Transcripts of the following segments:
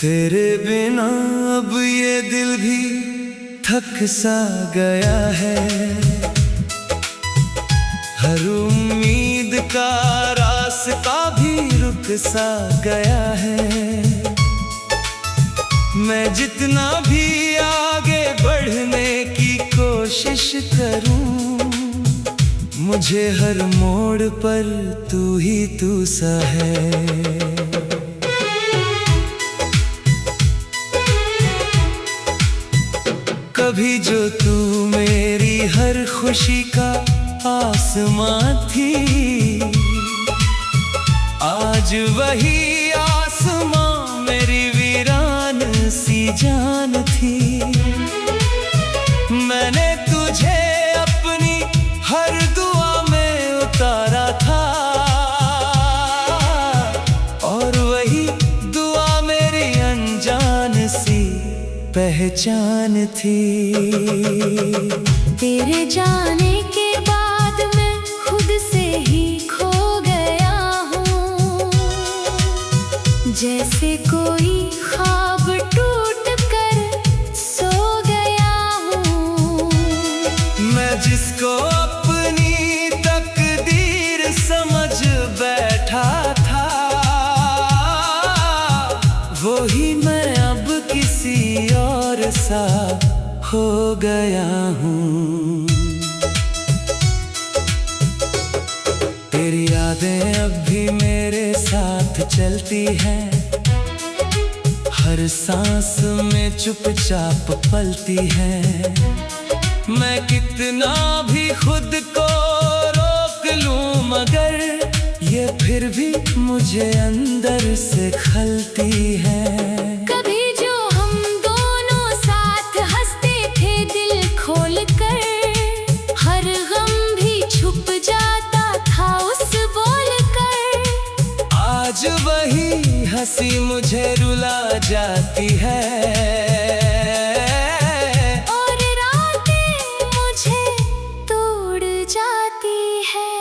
तेरे बिना अब ये दिल भी थक सा गया है। हर उम्मीद का रास्ता भी रुक सा गया है। मैं जितना भी आगे बढ़ने की कोशिश करूं, मुझे हर मोड़ पर तू ही तू सा है। कभी जो तू मेरी हर खुशी का आसमां थी, आज वही आसमां मेरी वीरान सी जान थी। मैंने तुझे अपनी हर दुआ में उतारा था, और वही दुआ मेरी अनजान सी पहचान थी। तेरे जाने के बाद मैं खुद से ही खो गया हूँ, जैसे कोई ख्वाब टूट कर सो गया हूँ। मैं जिसको अपनी तकदीर समझ बैठा था, वो ही मैं अब किसी और सा हो गया हूँ। तेरी यादें अब भी मेरे साथ चलती हैं, हर सांस में चुपचाप पलती हैं। मैं कितना भी खुद को रोक लूं, मगर ये फिर भी मुझे अंदर से खलती है। कभी जो हम दोनों साथ हंसते थे दिल खोल कर, हर गम भी छुप जाता था उस बोल कर। आज वही हंसी मुझे रुला जाती है, और रातें मुझे तोड़ जाती है।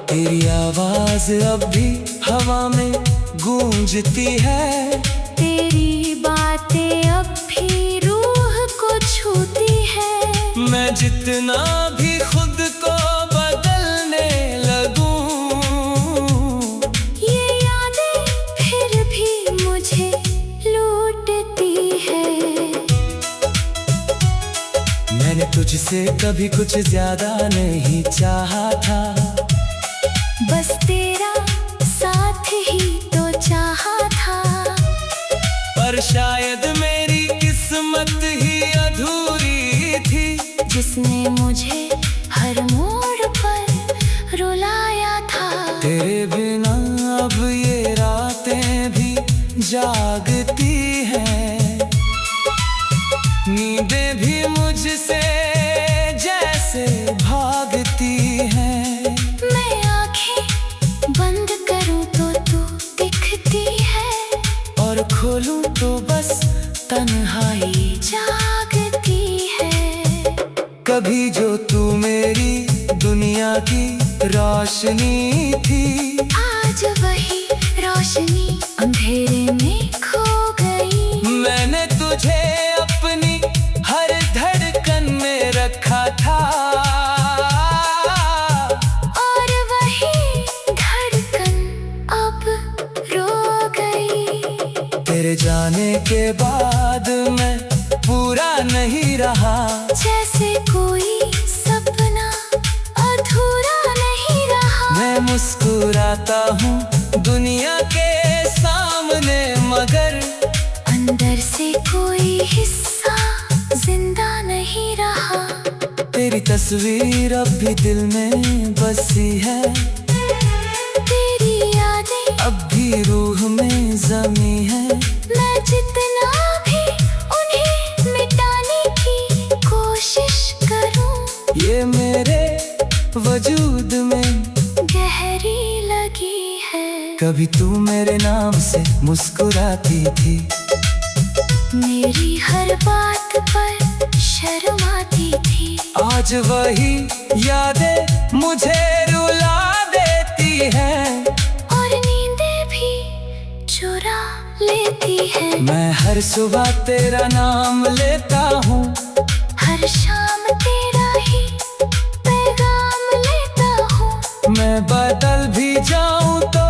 तेरी आवाज अब भी हवा में गूंजती है, तेरी बातें अब भी रूह को छूती है। मैं जितना भी खुद को बदलने लगूं, ये यादें फिर भी मुझे लूटती है। मैंने तुझसे कभी कुछ ज्यादा नहीं चाहा था, बस तेरा साथ ही तो चाहा था। पर शायद मेरी किस्मत ही अधूरी थी, जिसने मुझे हर मोड़ पर रुलाया था। तेरे बिना अब ये रातें भी जागती हैं, नींदें भी मुझसे जैसे भागती हैं। मैं आंखें बंद करूं तो तू दिखती है, और खोलूं तो बस तन्हाई जागती है। कभी जो तू मेरी दुनिया की रोशनी थी, आज वही रोशनी अंधेरे में खो गई। मैंने तुझे अपनी हर धड़कन में रखा था, और वही धड़कन अब रो गई। तेरे जाने के बाद मैं पूरा नहीं रहा, जैसे कोई सपना अधूरा नहीं रहा। मैं मुस्कुराता हूँ दुनिया के सामने, मगर अंदर से कोई हिस्सा जिंदा नहीं रहा। तेरी तस्वीर अब भी दिल में बसी है, तेरी यादें अब भी रूह में जमी है। मैं जितना भी उन्हें मिटाने की कोशिश करूं, ये मेरे वजूद में गहरी लगी है। कभी तू मेरे नाम से मुस्कुराती थी, मेरी हर बात पर शर्माती थी। आज वही यादें मुझे रुला देती हैं, और नींदें भी चुरा लेती है। मैं हर सुबह तेरा नाम लेता हूँ, हर शाम तेरा ही पैगाम लेता हूँ। मैं बदल भी जाऊँ तो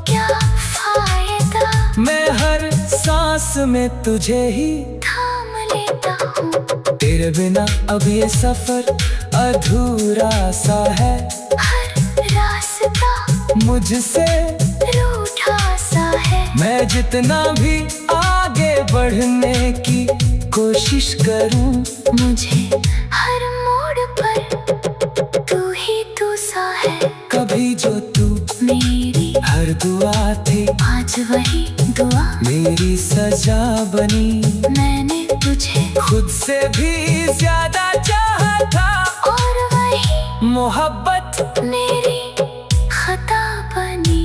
क्या फायदा, मैं हर सांस में तुझे ही थाम लेता हूँ। तेरे बिना अब ये सफर अधूरा सा है, हर रास्ता मुझसे रूठा सा है। मैं जितना भी आगे बढ़ने की कोशिश करूं, मुझे हर मोड़ पर तू ही तू सा है। कभी जो तू मेरी हर दुआ थी, आज वही दुआ मेरी सजा बनी। मैंने तुझे खुद से भी ज्यादा चाहा था, और वही मोहब्बत मेरी खता बनी।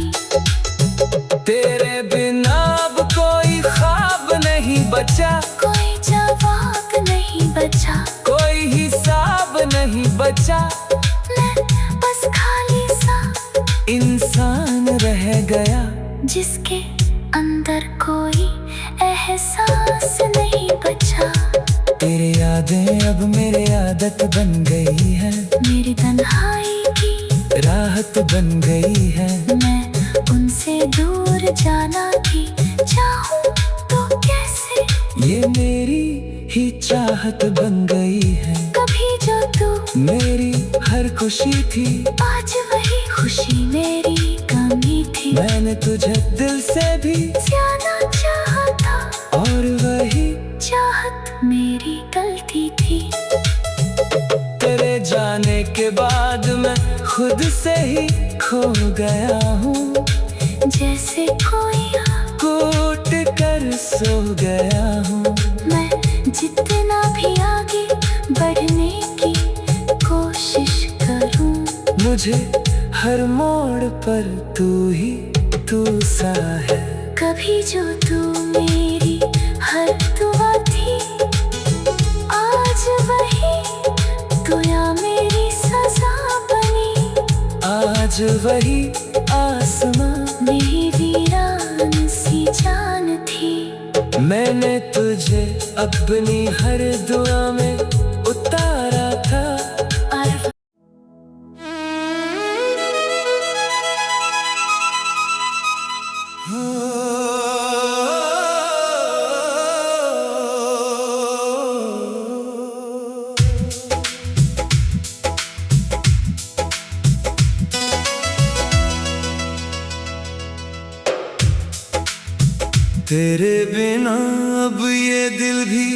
तेरे बिना अब कोई ख्वाब नहीं बचा, कोई जवाब नहीं बचा, कोई हिसाब नहीं बचा। मैं बस खाली सा इंसान रह गया, जिसके अंदर कोई एहसास नहीं बचा। तेरी यादें अब मेरी आदत बन गई है, मेरी तन्हाई की राहत बन गई है। मैं उनसे दूर जाना भी चाहूं तो कैसे, ये मेरी ही चाहत बन गई है। कभी जो तू मेरी हर खुशी थी, आज वही खुशी मेरी कमी थी। मैंने तुझे दिल से भी ज्यादा चाहा था, और वही चाहत मेरी गलती थी। तेरे जाने के बाद मैं खुद से ही खो गया हूँ, जैसे कोई कूट कर सो गया हूँ। मैं जितना भी आगे बढ़ने की कोशिश करूं, मुझे हर मोड़ पर तू ही तू सा है। कभी जो तू मेरी हर दुआ थी, आज वही दुआ मेरी सजा बनी। आज वही आसमां मेरी वीरान सी जान थी। मैंने तुझे अपनी हर दुआ में उतारा था। और तेरे बिना अब ये दिल भी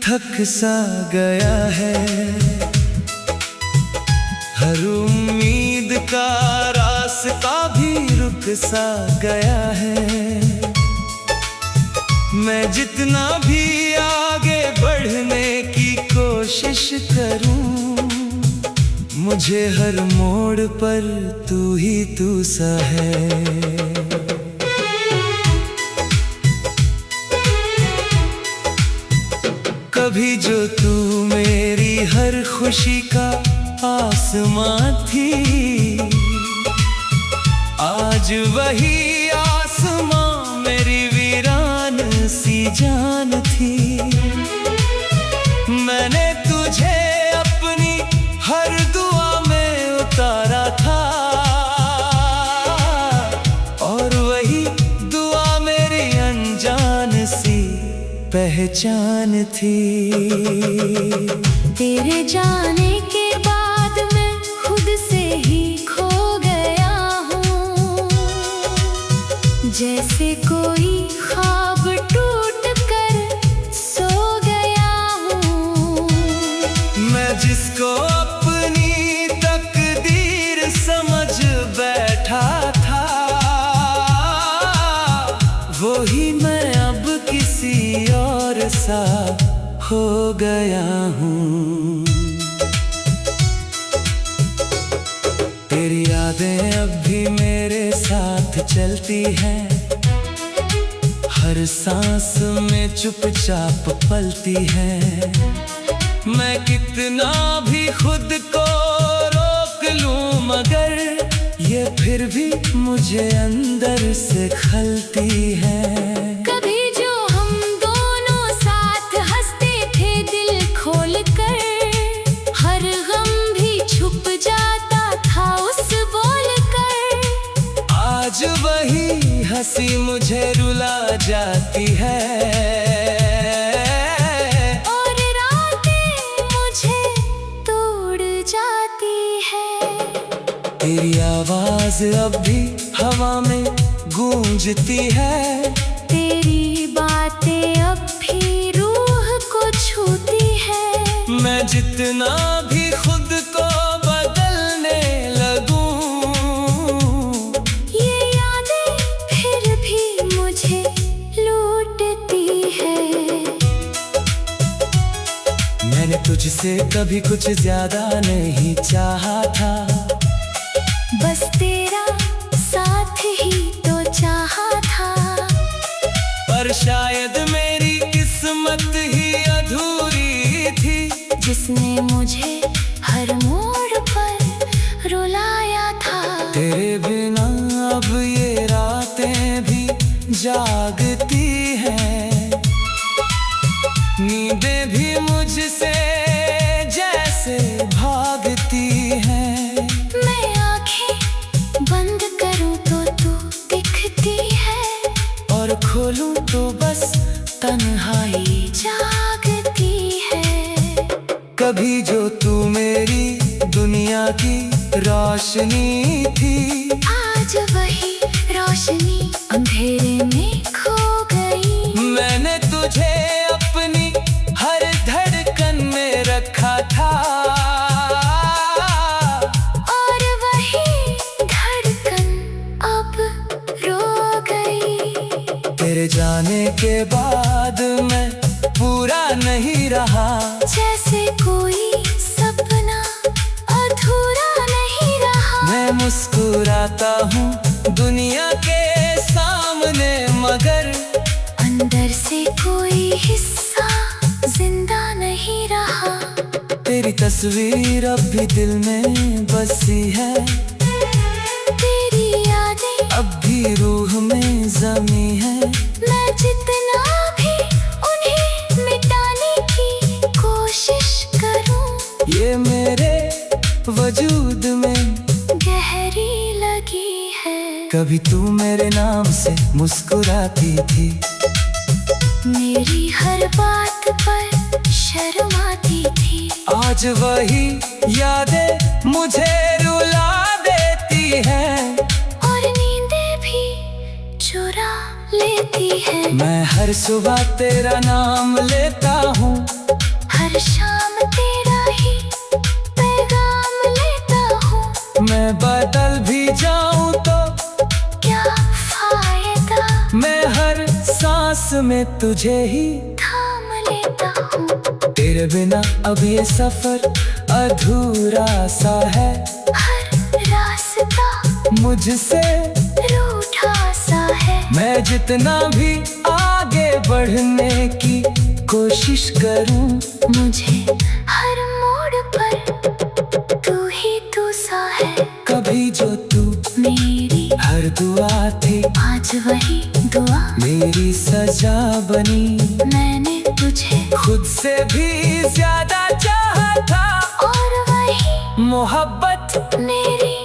थक सा गया है, हर उम्मीद का रास्ता भी रुक सा गया है। मैं जितना भी आगे बढ़ने की कोशिश करूं, मुझे हर मोड़ पर तू ही तू सा है। कभी जो तू मेरी हर खुशी का आसमां थी, आज वही आसमां मेरी वीरान सी जान थी। मैंने तुझे अपनी हर दुआ में उतारा था, और वही दुआ मेरी अनजान सी पहचान थी। तेरे जाने के बाद मैं खुद से ही खो गया हूँ, जैसे कोई ख्वाब टूट कर सो गया हूँ। मैं जिसको अपनी तकदीर समझ बैठा था, वो ही मैं अब किसी और सा हो गया हूँ। तेरी यादें अब भी मेरे साथ चलती हैं, हर सांस में चुपचाप पलती हैं। मैं कितना भी खुद को रोक लूं, मगर ये फिर भी मुझे अंदर से खलती है। हंसी मुझे रुला जाती है, और रातें मुझे तोड़ जाती है। तेरी आवाज अब भी हवा में गूंजती है, तेरी बातें अब भी रूह को छूती है। मैं जितना भी खुद को बदलने लगूं, ये यादें फिर भी मुझे लूटती है। मैंने तुझसे कभी कुछ ज्यादा नहीं चाहा था, बस तेरा साथ ही तो चाहा था। पर शायद मेरी किस्मत ही अधूरी थी, जिसने मुझे हर मोड़ पर रुलाया था। तेरे बिना अब ये रातें भी जागती हैं, नींदें भी मुझसे जैसे भागती हैं। मैं आंखें बंद करूं तो तू दिखती है, और खोलूं तो बस तन्हाई जागती है। कभी जो तू मेरी दुनिया की रोशनी थी, आज वही रोशनी अंधेरे में खो गई। मैंने तुझे अपनी हर धड़कन में रखा था, और वही धड़कन अब रो गई। तेरे जाने के बाद मैं पूरा नहीं रहा, जैसे कोई सपना अधूरा नहीं रहा। मैं मुस्कुराता हूँ दुनिया के सामने, मगर अंदर से कोई हिस्सा जिंदा नहीं रहा। तेरी तस्वीर अब भी दिल में बसी है, तेरी यादें अब भी रूह में जमी है। मैं जितना भी उन्हें मिटाने की कोशिश करूं, ये मेरे वजूद में गहरी लगी है। कभी तू मेरे नाम से मुस्कुराती थी, मेरी हर बात पर शर्माती थी। आज वही यादें मुझे रुला देती हैं, और नींदें भी चुरा लेती है। मैं हर सुबह तेरा नाम लेता हूँ, हर शाम तेरा ही पैगाम लेता हूँ। मैं बदल भी जाऊँ तो क्या फायदा, मैं हर सांस में तुझे ही थाम लेता हूँ। तेरे बिना अब ये सफर अधूरा सा है, हर रास्ता मुझसे रूठा सा है। मैं जितना भी आगे बढ़ने की कोशिश करूं, मुझे हर मोड़ पर तू ही तू सा है। कभी जो तू मेरी हर दुआ थी, आज वही दुआ मेरी सजा बनी। मैंने तुझे खुद से भी ज्यादा चाहा था, और वही मोहब्बत मेरी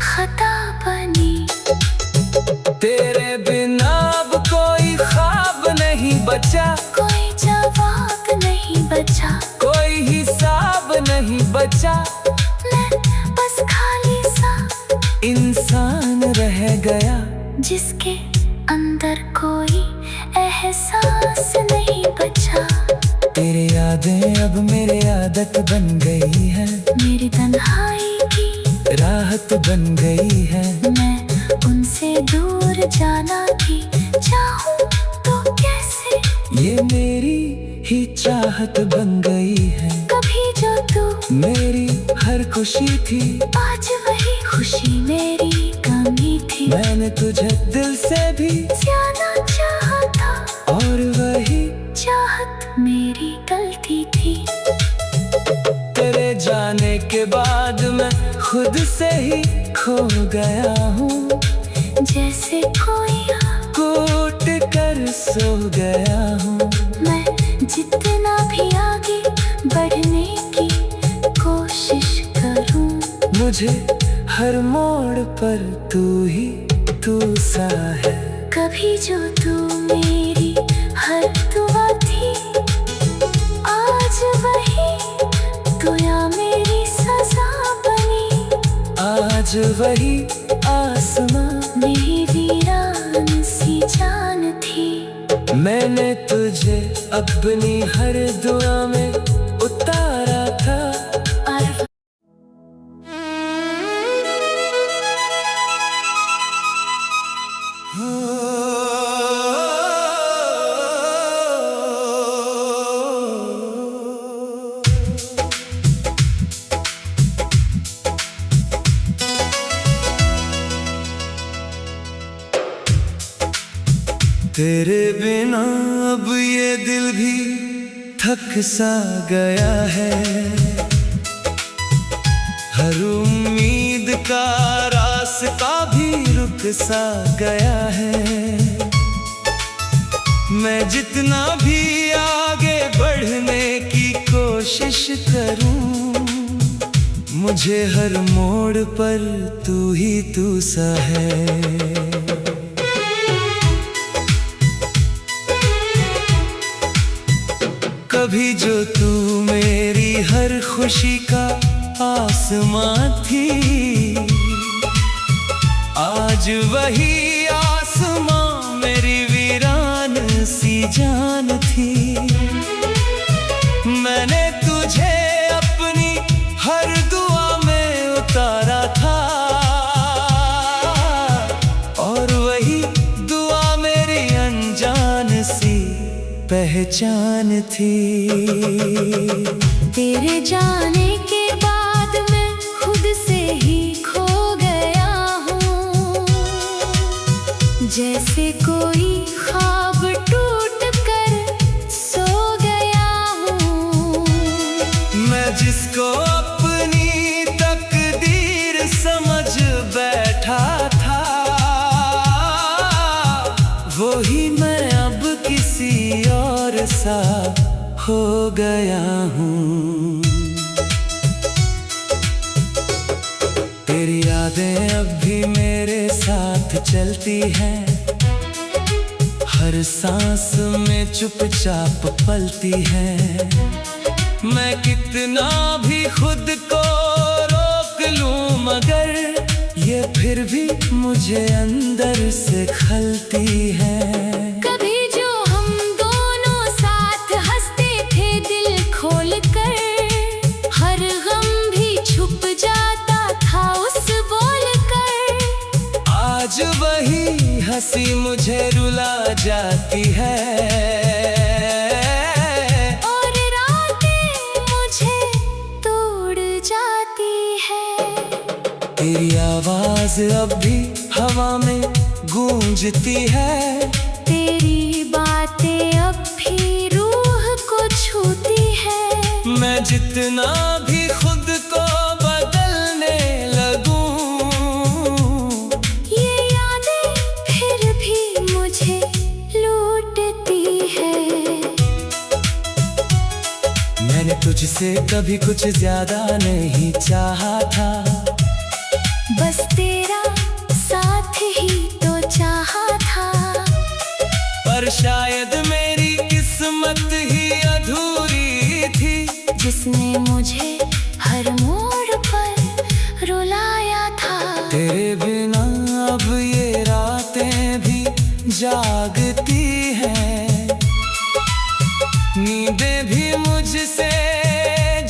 खता बनी। तेरे बिना अब कोई ख्वाब नहीं बचा, कोई जवाब नहीं बचा, कोई हिसाब नहीं बचा। मैं बस खाली सा इंसान रह गया, जिसके अंदर कोई एहसास नहीं बचा। तेरी यादें अब मेरी आदत बन गई है, मेरी तन्हाई की राहत बन गई है। मैं उनसे दूर जाना भी चाहूं तो कैसे, ये मेरी ही चाहत बन गई है। कभी जो तू मेरी हर खुशी थी, आज वही खुशी मेरी कमी थी। मैंने तुझे दिल से भी ज्यादा चाहा था, और वही चाहत मेरी गलती थी। तेरे जाने के बाद मैं खुद से ही खो गया हूँ, जैसे कोई कूट कर सो गया हूँ। मैं जितना भी आगे बढ़ने की कोशिश करूं, मुझे हर मोड़ पर तू ही तू सा है। कभी जो तू मेरी हर दुआ थी, आज वही दुआ मेरी सजा बनी। आज वही आसमां मेरी वीरान सी जान थी। मैंने तुझे अपनी हर दुआ में उतारा था। और तेरे बिना अब ये दिल भी थक सा गया है। हर उम्मीद का रास्ता भी रुक सा गया है। मैं जितना भी आगे बढ़ने की कोशिश करूं, मुझे हर मोड़ पर तू ही तू सा है। कभी जो तू मेरी हर खुशी का आसमां थी, आज वही आसमां मेरी वीरान सी जान थी। मैंने तुझे अपनी हर दुआ में उतारा था, और वही दुआ मेरी अनजान सी पहचान थी। तेरे जाने के बाद मैं खुद से ही खो गया हूँ। जैसे कोई ख्वाब टूट कर सो गया हूँ। मैं जिसको अपनी तकदीर समझ बैठा था, वही मैं अब किसी और सा हो गया हूँ। तेरी यादें अब भी मेरे साथ चलती हैं, हर सांस में चुपचाप पलती हैं। मैं कितना भी खुद को रोक लूं, मगर ये फिर भी मुझे अंदर से खलती है। कभी जो हम दोनों साथ हंसते थे दिल खोल कर, हर गम भी छुप जाता था उस बोल कर। आज वही हंसी मुझे रुला जाती है, और रातें मुझे तोड़ जाती है। तेरी आवाज अब भी हवा में गूंजती है। तेरी बातें अब भी रूह को छूती है। मैं जितना भी खुद को बदलने लगूं, ये यादें फिर भी मुझे लूटती है। मैंने तुझसे कभी कुछ ज्यादा नहीं चाहा था, बस तेरा साथ ही तो चाहा था। पर शायद मेरी किस्मत ही अधूरी थी, जिसने मुझे हर मोड़ पर रुलाया था। तेरे बिना अब ये रातें भी जागती हैं, नींदें भी मुझसे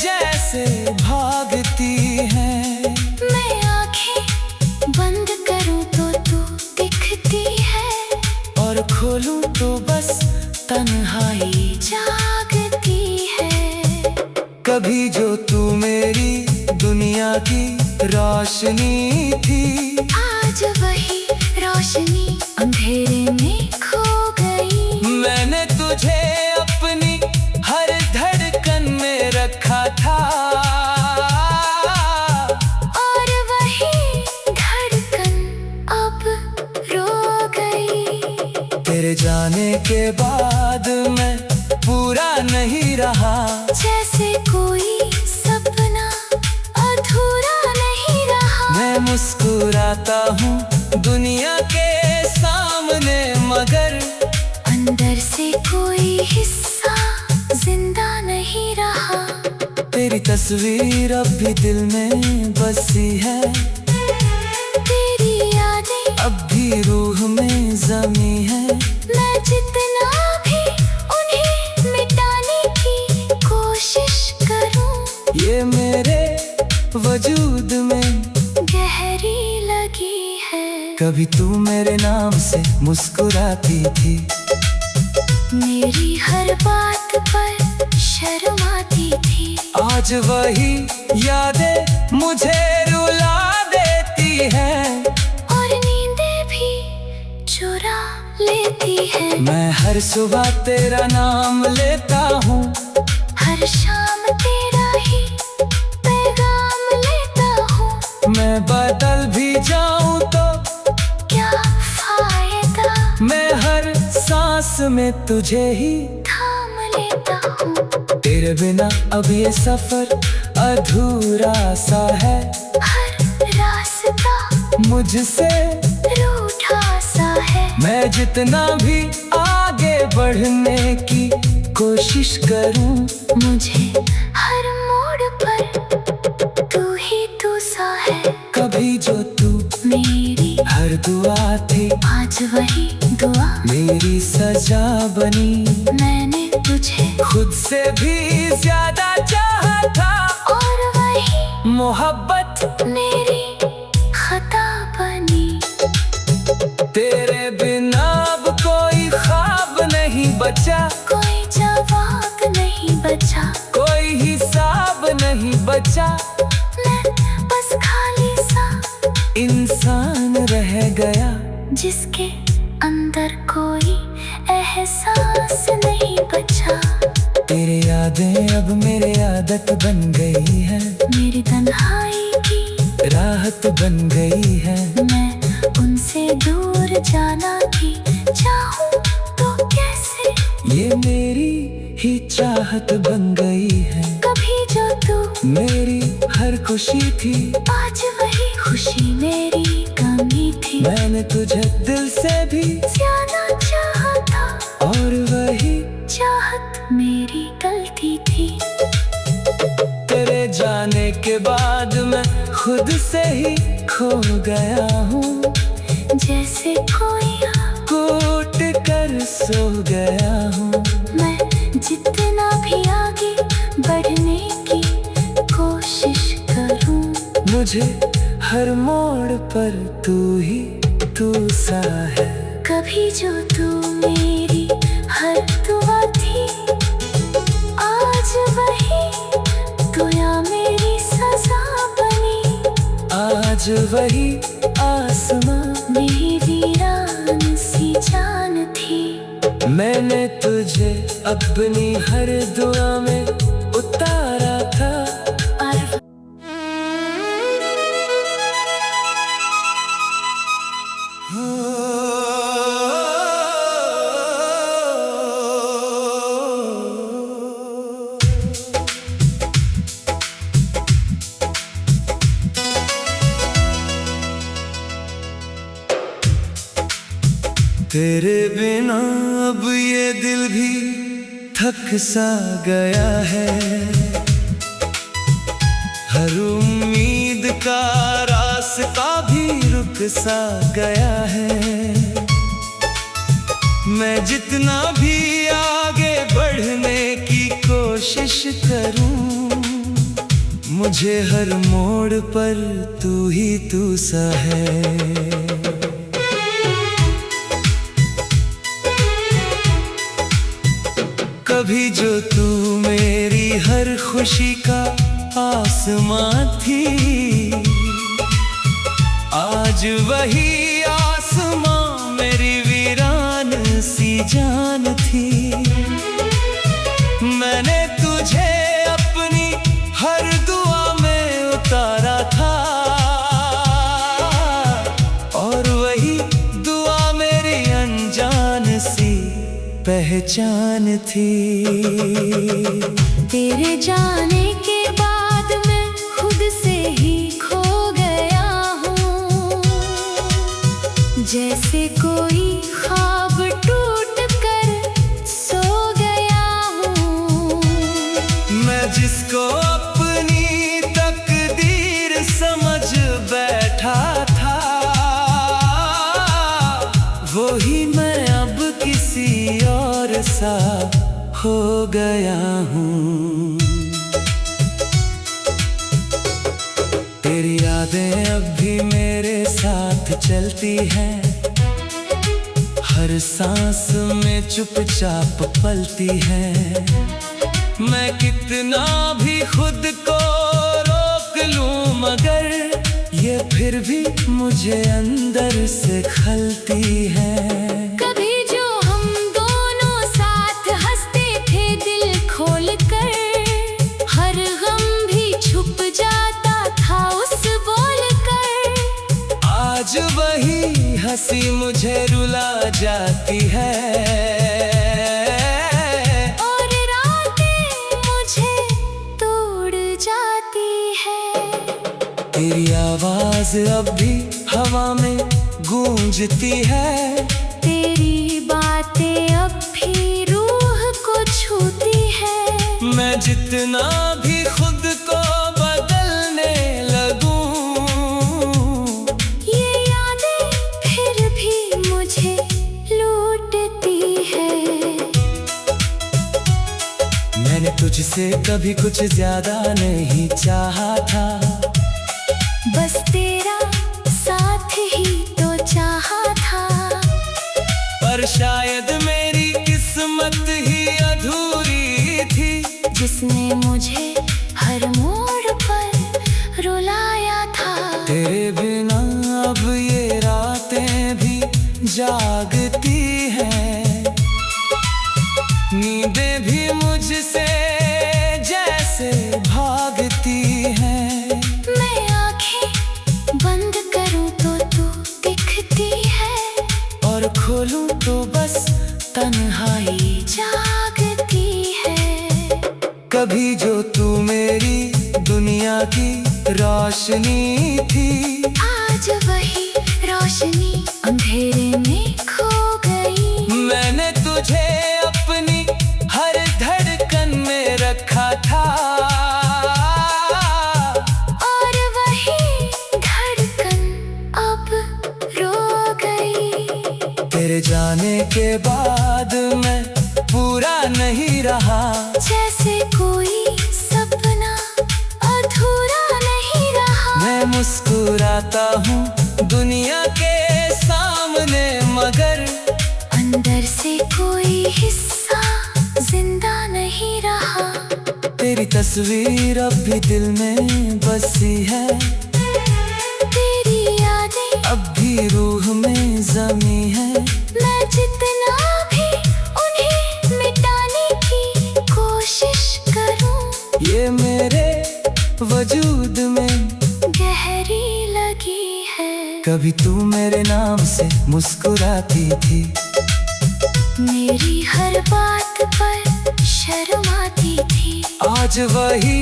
जैसे भागती हैं। मैं आंखें बंद करूं तो तू दिखती है, और खोलूं तो बस तन्हाई जागती है। कभी जो तू मेरी दुनिया की रोशनी थी, आज वही रोशनी अंधेरे में खो गई। मैंने तुझे अपनी हर धड़कन में रखा था, और वही धड़कन अब रो गई। तेरे जाने के बाद मैं पूरा नहीं रहा, जैसे कोई सपना अधूरा नहीं रहा। मैं मुस्कुराता हूँ दुनिया के सामने, जैसे कोई हिस्सा जिंदा नहीं रहा। तेरी तस्वीर अब भी दिल में बसी है, तेरी यादें अब भी रूह में जमी है। मैं जितना भी उन्हें मिटाने की कोशिश करूं, ये मेरे वजूद में गहरी लगी है। कभी तू मेरे नाम से मुस्कुराती थी, मेरी हर बात पर शर्माती थी। आज वही यादें मुझे रुला देती हैं और नींदें भी चुरा लेती है। मैं हर सुबह तेरा नाम लेता हूँ, हर शाम तेरा ही पैगाम लेता हूँ। मैं बदल भी जाऊँ तो क्या फायदा, मैं हर सांस में तुझे ही थाम लेता हूँ। तेरे बिना अब ये सफर अधूरा सा है, हर रास्ता मुझसे रूठा सा है। मैं जितना भी आगे बढ़ने की कोशिश करूं, मुझे हर मोड़ पर तू ही तू सा है। कभी जो तू मेरी हर दुआ थी, आज वही दुआ मेरी सजा बनी। मैंने तुझे खुद से भी ज्यादा चाहा था, और वही मोहब्बत मेरी खता बनी। तेरे बिना अब कोई ख्वाब नहीं बचा, कोई जवाब नहीं बचा, कोई हिसाब नहीं बचा। मैं बस खाली सा इंसान रह गया, जिसके अंदर कोई एहसास नहीं बचा। तेरी यादें अब मेरी आदत बन गई है, मेरी तन्हाई की राहत बन गई है। मैं उनसे दूर जाना भी चाहूँ तो कैसे, ये मेरी ही चाहत बन गई है। कभी जो तू मेरी हर खुशी थी, आज वही खुशी मेरी कमी थी। मैंने तुझे दिल से भी ज्यादा चाहा था, और वही चाहत मेरी गलती थी। तेरे जाने के बाद मैं खुद से ही खो गया हूँ, जैसे कोई कूट कर सो गया हूँ। मैं जितना भी आगे बढ़ने की कोशिश करूं, मुझे हर मोड़ पर तू ही तू सा है। कभी जो तू मेरी हर दुआ थी, आज वही दुआ मेरी सजा बनी। आज वही आसमां मेरी वीरान सी जान थी। मैंने तुझे अपनी हर दुआ में उतारा था। और तेरे बिना अब ये दिल भी थक सा गया है, हर उम्मीद का रास्ता भी रुक सा गया है। मैं जितना भी आगे बढ़ने की कोशिश करूं, मुझे हर मोड़ पर तू ही तू सा है। कभी जो तू मेरी हर खुशी का आसमां थी, आज वही आसमां मेरी वीरान सी जान थी। मैंने तुझे अपनी हर दुआ में उतारा था, और वही दुआ मेरी अनजान सी पहचान थी। तेरे जाने के बाद मैं खुद से ही खो गया हूँ, जैसे कोई ख्वाब टूट कर सा हो गया हूँ। तेरी यादें अब भी मेरे साथ चलती हैं, हर सांस में चुपचाप पलती हैं। मैं कितना भी खुद को रोक लूं मगर ये फिर भी मुझे अंदर से खलती है। कभी जो हम दोनों साथ हंसते थे दिल खोल कर, हर गम भी छुप जाता था उस बोल कर। आज वही हंसी मुझे रुला जाती है और रातें मुझे तोड़ जाती है। तेरी आवाज अब भी हवा में गूंजती है, तेरी बातें अब भी रूह को छूती है। मैं जितना भी खुद को बदलने लगूं, ये यादें फिर भी मुझे लूटती है। मैंने तुझसे कभी कुछ ज्यादा नहीं चाहा था, बस तेरा साथ ही तो चाहा था। पर शायद मेरी किस्मत ही अधूरी थी, जिसने मुझे हर मोड़ पर रुलाया था। तेरे बिना अब ये रातें भी जागती हैं, नींदें भी मुझसे जैसे भागती हैं। मैं आंखें बंद करूं तो तू दिखती है, और खोलूं तो बस तन्हाई जागती है। कभी जो तू मेरी दुनिया की रोशनी थी, आज वही रोशनी अंधेरे में खो गई। मैंने तुझे अपनी हर धड़कन में रखा था, और वही धड़कन अब रो गई। तेरे जाने के बाद मैं पूरा नहीं रहा, जैसे कोई सपना अधूरा नहीं रहा। मैं मुस्कुराता हूँ दुनिया के सामने मगर अंदर से कोई हिस्सा जिंदा नहीं रहा। तेरी तस्वीर अब भी दिल में बसी है, तेरी यादें अब भी रूह में जमी है। मैं जितना भी उन्हें मिटाने की कोशिश करूं, ये मेरे वजूद में गहरी लगी है। कभी तू मेरे नाम से मुस्कुराती थी, मेरी हर बात पर शर्माती थी। आज वही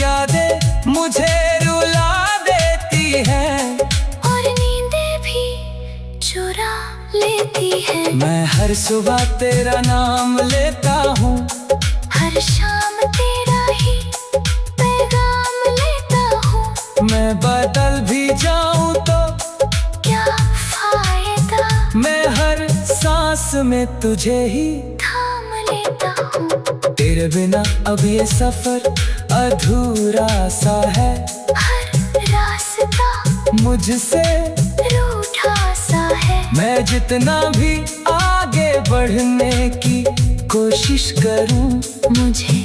यादें मुझे रुला देती हैं, और नींदें भी चुरा लेती है। मैं हर सुबह तेरा नाम लेता हूँ, हर शाम तेरा ही पैगाम लेता हूँ। मैं बदल भी जाऊँ तो क्या फायदा, मैं हर सांस में तुझे ही थाम लेता हूँ। तेरे बिना अब ये सफर अधूरा सा है, हर रास्ता मुझसे रूठा सा है। मैं जितना भी आगे बढ़ने की कोशिश करूं, मुझे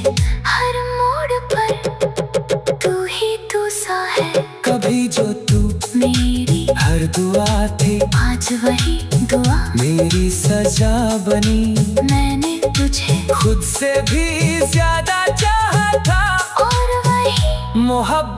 हर मोड़ पर तू ही तू सा है। कभी जो तू मेरी हर दुआ थी, आज वही दुआ मेरी सजा बनी। मैंने तुझे खुद से भी ज्यादा चाहा था, और वही मोहब्बत